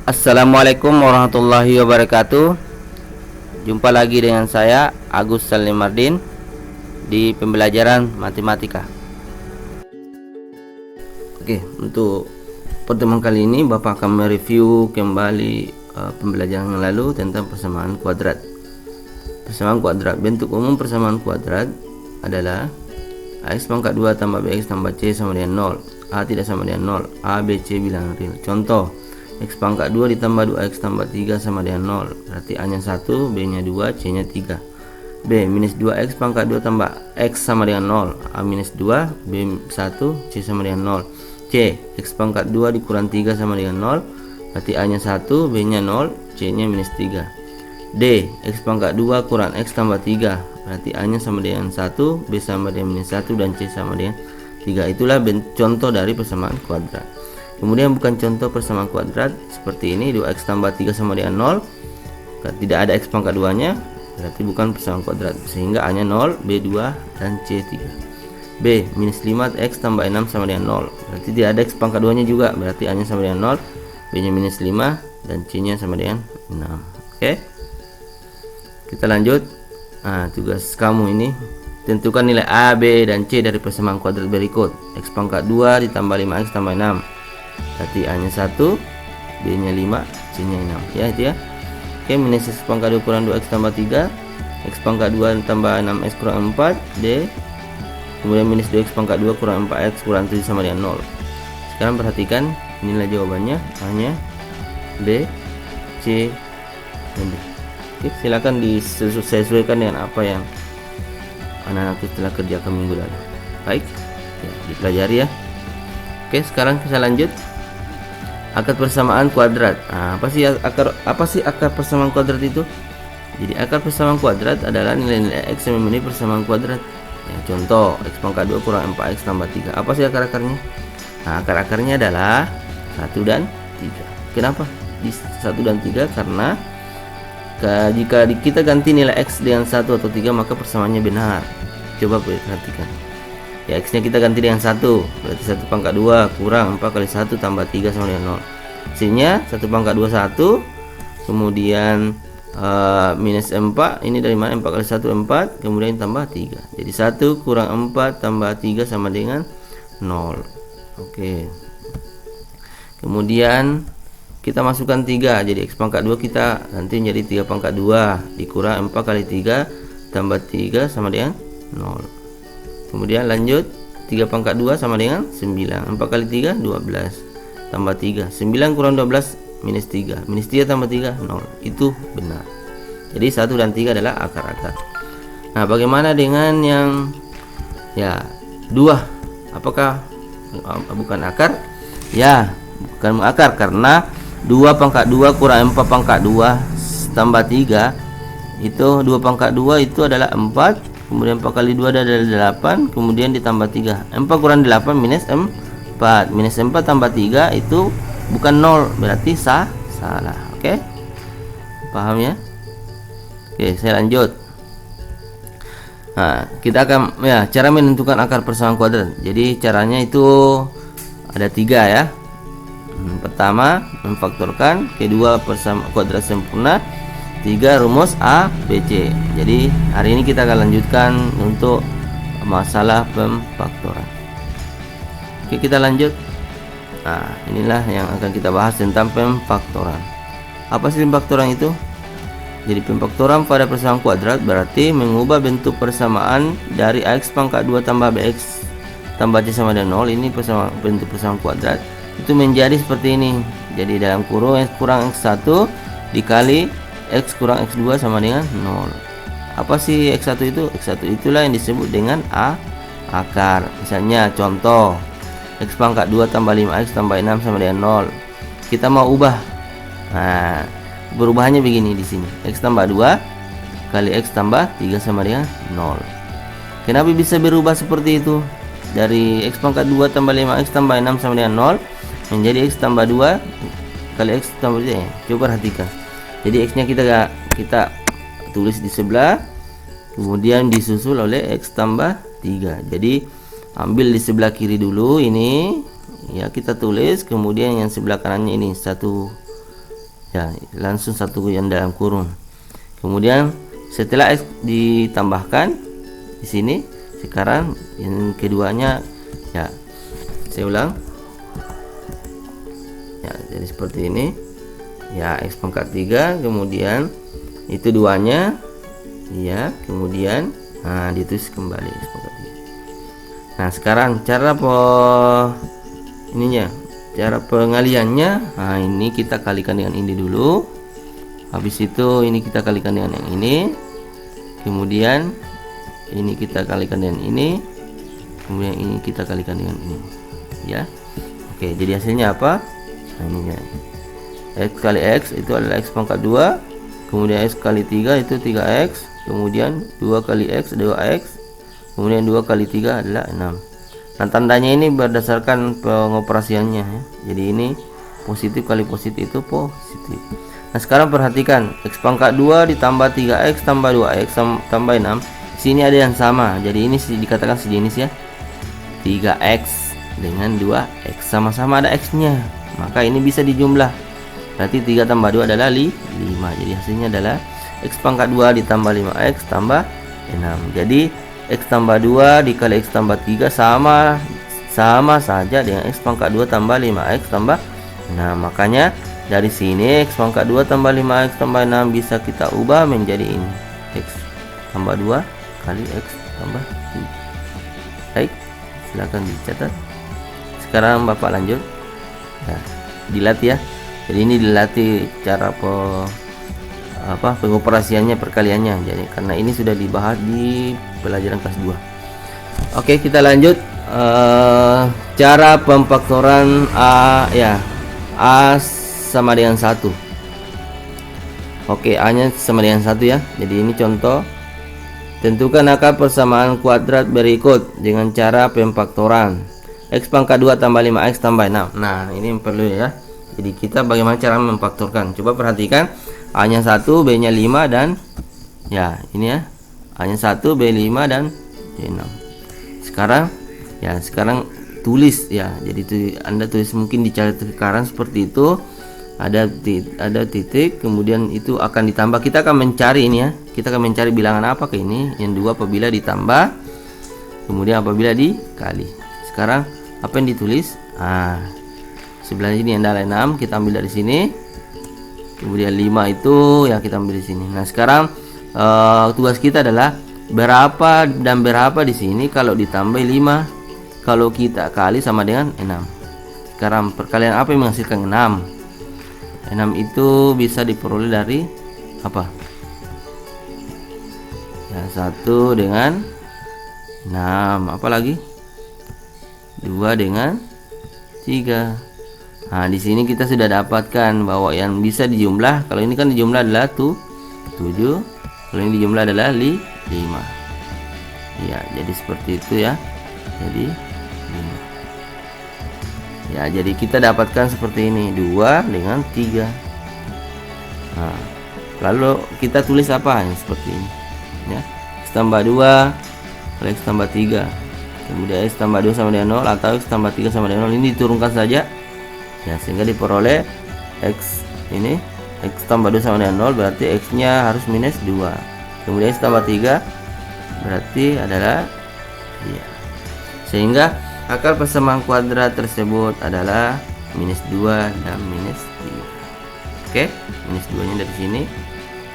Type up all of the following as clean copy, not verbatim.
Assalamualaikum warahmatullahi wabarakatuh. Jumpa lagi dengan saya Agus Salim Mardin di pembelajaran matematika. Oke, untuk pertemuan kali ini Bapak akan mereview kembali pembelajaran yang lalu tentang persamaan kuadrat. Persamaan kuadrat, bentuk umum persamaan kuadrat adalah Ax pangkat 2 tambah Bx tambah C sama dengan 0. A tidak sama dengan 0. A, B, C bilangan real. Contoh, X pangkat 2 ditambah 2X tambah 3 sama dengan 0. Berarti A nya 1, B nya 2, C nya 3. B, minus 2X pangkat 2 tambah X sama dengan 0. A minus 2, B 1, C sama dengan 0. C, X pangkat 2 dikurang 3 sama dengan 0. Berarti A nya 1, B nya 0, C nya minus 3. D, X pangkat 2 kurang X tambah 3. Berarti A nya sama dengan 1, B sama dengan minus 1, dan C sama dengan 3. Itulah contoh dari persamaan kuadrat. Kemudian bukan contoh persamaan kuadrat seperti ini, 2x tambah 3 sama dengan 0. Tidak ada x pangkat 2 nya, berarti bukan persamaan kuadrat, sehingga A nya 0, B 2, dan C 3. B, minus 5x tambah 6 sama dengan 0. Berarti tidak ada x pangkat 2 nya juga, berarti A nya sama dengan 0, B nya minus 5, dan C nya sama dengan 6. Oke, kita lanjut. Tugas kamu ini, tentukan nilai A, B, dan C dari persamaan kuadrat berikut. X pangkat 2 ditambah 5x tambah 6. Berarti A nya 1, B nya 5, C nya 6. Ya, itu ya. Oke, minus X pangkat 2 kurang 2X tambah 3. X pangkat 2 tambah 6X kurang 4, D. Kemudian minus 2X pangkat 2 kurang 4X kurang 7 sama dengan 0. Sekarang perhatikan, inilah jawabannya. A nya, B, C, dan D. Oke, silakan disesuaikan dengan apa yang anak-anakku telah kerjakan minggu lalu. Baik, ya, dipelajari ya. Oke, sekarang kita lanjut. Akar persamaan kuadrat. Apa sih akar persamaan kuadrat itu? Jadi akar persamaan kuadrat adalah nilai-nilai x yang memenuhi persamaan kuadrat. Ya, contoh, x pangkat 2 kurang 4x tambah 3. Apa sih akar-akarnya? Akar-akarnya adalah 1 dan 3. Kenapa di 1 dan 3? Karena jika kita ganti nilai x dengan 1 atau 3, maka persamaannya benar. Coba perhatikan. Ya, x nya kita ganti dengan 1, berarti 1 pangkat 2 kurang 4 kali 1 tambah 3 sama dengan 0. C nya 1 pangkat 2 1, kemudian minus 4, ini dari mana? 4 kali 1 4, kemudian tambah 3. Jadi 1 kurang 4 tambah 3 sama dengan 0. Oke, kemudian kita masukkan 3, jadi x pangkat 2 kita ganti menjadi 3 pangkat 2 dikurang 4 kali 3 tambah 3 sama dengan 0. Kemudian lanjut, 3 pangkat 2 sama dengan 9. 4 kali 3, 12. Tambah 3. 9 kurang 12, minus 3. Minus 3 tambah 3, 0. Itu benar. Jadi 1 dan 3 adalah akar-akar. Nah, bagaimana dengan yang 2? Apakah bukan akar? Ya, bukan akar, karena 2 pangkat 2 kurang 4 pangkat 2 tambah 3. Itu 2 pangkat 2 itu adalah 4. Kemudian 4 kali 2 adalah 8, kemudian ditambah 3. 4 kurang 8 minus 4. Minus 4 tambah 3 itu bukan 0, berarti salah. Oke? Paham ya? Oke, saya lanjut. Kita akan cara menentukan akar persamaan kuadrat. Jadi caranya itu ada 3 ya. Pertama, memfaktorkan. Kedua, persamaan kuadrat sempurna. 3, rumus A, B, C. Jadi hari ini kita akan lanjutkan untuk masalah pemfaktoran. Oke, kita lanjut. Inilah yang akan kita bahas tentang pemfaktoran. Apa sih pemfaktoran itu? Jadi pemfaktoran pada persamaan kuadrat berarti mengubah bentuk persamaan dari Ax pangkat 2 tambah Bx tambah C sama dengan 0. Ini bentuk persamaan kuadrat itu menjadi seperti ini. Jadi dalam kurung x kurang x1 dikali x kurang x2 sama dengan 0. Apa sih x1 itu? X1 itulah yang disebut dengan akar. Misalnya contoh, x pangkat 2 tambah 5x tambah 6 sama dengan 0. Kita mau ubah. Perubahannya begini di sini. X tambah 2 kali x tambah 3 sama dengan 0. Kenapa bisa berubah seperti itu? Dari x pangkat 2 tambah 5x tambah 6 sama dengan 0 menjadi x tambah 2 kali x tambah 3. Coba perhatikan. Jadi x nya kita tulis di sebelah, kemudian disusul oleh x tambah 3. Jadi ambil di sebelah kiri dulu ini, ya kita tulis, kemudian yang sebelah kanannya ini 1 ya langsung satu yang dalam kurung. Kemudian setelah X ditambahkan di sini, sekarang yang keduanya ya saya ulang ya, jadi seperti ini ya, X pangkat 3, kemudian itu duanya ya, kemudian ditulis kembali X pangkat 3. Nah sekarang cara cara pengaliannya, ini kita kalikan dengan ini dulu, habis itu ini kita kalikan dengan yang ini, kemudian ini kita kalikan dengan ini, kemudian ini kita kalikan dengan ini ya. Oke, jadi hasilnya apa? Nah ini ya, X kali X itu adalah X pangkat 2, kemudian X kali 3 itu 3X, kemudian 2 kali X 2X, kemudian 2 kali 3 adalah 6. Nah tandanya ini berdasarkan pengoperasiannya ya. Jadi ini positif kali positif itu positif. Nah sekarang perhatikan, X pangkat 2 ditambah 3X tambah 2X tambah 6, sini ada yang sama, jadi ini dikatakan sejenis ya. 3X dengan 2X sama-sama ada X nya, maka ini bisa dijumlah, berarti 3 tambah 2 adalah 5. Jadi hasilnya adalah X pangkat 2 ditambah 5X tambah 6. Jadi X tambah 2 dikali X tambah 3 sama saja dengan X pangkat 2 tambah 5X tambah 6. Makanya dari sini X pangkat 2 tambah 5X tambah 6 bisa kita ubah menjadi ini, X tambah 2 kali X tambah 3. Baik, silakan dicatat. Sekarang Bapak lanjut ya, dilatih ya. Jadi ini dilatih cara pengoperasiannya, perkaliannya. Jadi karena ini sudah dibahas di pelajaran kelas 2. Oke, kita lanjut cara pemfaktoran A ya. A sama dengan 1. Oke, A nya sama dengan 1 ya. Jadi ini contoh. Tentukan akar persamaan kuadrat berikut dengan cara pemfaktoran. X pangkat 2 tambah 5X tambah 6. Nah ini yang perlu ya. Jadi kita bagaimana cara memfaktorkan. Coba perhatikan, A nya 1, B nya 5, dan ya ini ya, A nya 1, B 5, dan C 6. Sekarang tulis ya. Jadi Anda tulis mungkin di cara sekarang seperti itu, ada titik, kemudian itu akan ditambah. Kita akan mencari ini ya, kita akan mencari bilangan apa ke ini. Yang 2 apabila ditambah, kemudian apabila dikali. Sekarang apa yang ditulis? Sebelah sini yang adalah 6, kita ambil dari sini. Kemudian 5 itu ya kita ambil di sini. Nah sekarang tugas kita adalah berapa dan berapa di sini kalau ditambah 5 kalau kita kali sama dengan 6. Sekarang perkalian apa yang menghasilkan 6? 6 itu bisa diperoleh dari apa? Ya 1 dengan 6, apa lagi? 2 dengan 3. Nah, di sini kita sudah dapatkan bahwa yang bisa dijumlah, kalau ini kan dijumlah adalah 7, kalau ini dijumlah adalah 5. Ya, jadi seperti itu ya. Jadi 5. Ya, jadi kita dapatkan seperti ini, 2 dengan 3. Nah, lalu kita tulis apa? Seperti ini. Ya. X tambah 2 kali X tambah 3. Kemudian X tambah 2 sama dengan 0 atau X tambah 3 sama dengan 0. Ini diturunkan saja. Ya, sehingga diperoleh X ini, X tambah 2 sama dengan 0, berarti X nya harus minus 2. Kemudian X tambah 3 berarti adalah ya. Sehingga akar persamaan kuadrat tersebut adalah minus 2 dan minus 3. Oke, minus 2 nya dari sini,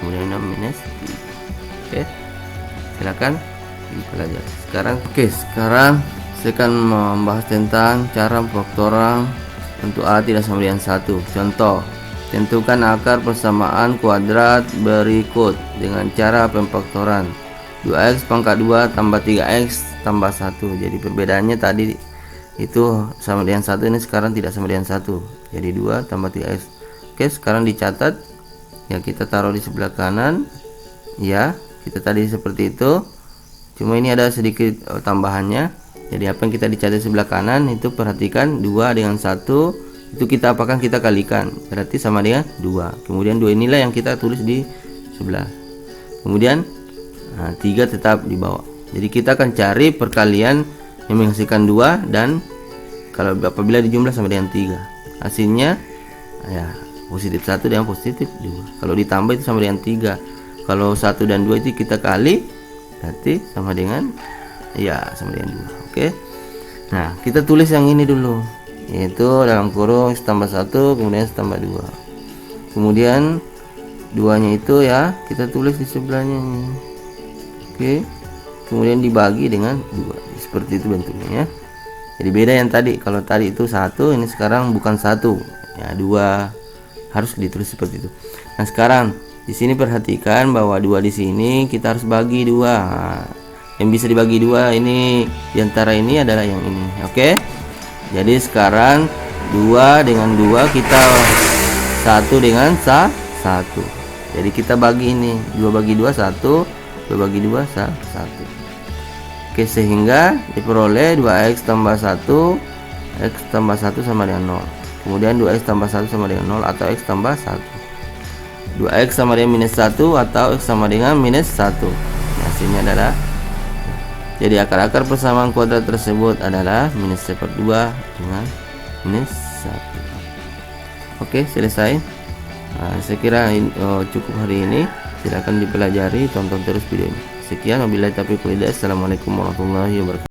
kemudian minus 3. Oke, silakan dipelajari. Sekarang saya akan membahas tentang cara pemfaktoran untuk A tidak sama dengan 1. Contoh, tentukan akar persamaan kuadrat berikut dengan cara pemfaktoran. 2X pangkat 2 tambah 3X tambah 1. Jadi perbedaannya tadi itu sama dengan 1, ini sekarang tidak sama dengan 1. Jadi 2 tambah 3X. Oke, sekarang dicatat. Ya, kita taruh di sebelah kanan. Ya, kita tadi seperti itu. Cuma ini ada sedikit tambahannya. Jadi apa yang kita dicatat sebelah kanan itu perhatikan, 2 dengan 1 itu kita apakan, kita kalikan, berarti sama dengan 2. Kemudian 2 inilah yang kita tulis di sebelah. Kemudian 3 tetap di bawah. Jadi kita akan cari perkalian yang menghasilkan 2 dan kalau apabila dijumlah sama dengan 3. Hasilnya ya positif 1 dengan positif 2. Kalau ditambah itu sama dengan 3. Kalau 1 dan 2 itu kita kali, berarti sama dengan sama dengan 2. Oke. Nah, kita tulis yang ini dulu, yaitu dalam kurung X tambah 1 kemudian X tambah 2. Kemudian 2-nya itu kita tulis di sebelahnya ini. Oke. Kemudian dibagi dengan 2. Seperti itu bentuknya ya. Jadi beda yang tadi. Kalau tadi itu 1, ini sekarang bukan 1. 2. Harus ditulis seperti itu. Nah, sekarang di sini perhatikan bahwa 2 di sini kita harus bagi 2. Yang bisa dibagi 2 ini diantara ini adalah yang ini. Oke. Jadi sekarang 2 dengan 2 kita 1 dengan 1. Jadi kita bagi ini 2 bagi 2 1, 2 bagi 2 1. Oke, sehingga diperoleh 2x tambah 1, x tambah 1 sama dengan 0. Kemudian 2x tambah 1 sama dengan 0 atau x tambah 1. 2x sama dengan minus 1 atau x sama dengan minus 1. Hasilnya adalah, jadi akar-akar persamaan kuadrat tersebut adalah minus seperempat 2 dengan minus 1. Oke, selesai. Nah, saya kira cukup hari ini. Silakan dipelajari, tonton terus video ini. Sekian, wabillahi taufiq wal hidayah. Assalamualaikum warahmatullahi wabarakatuh.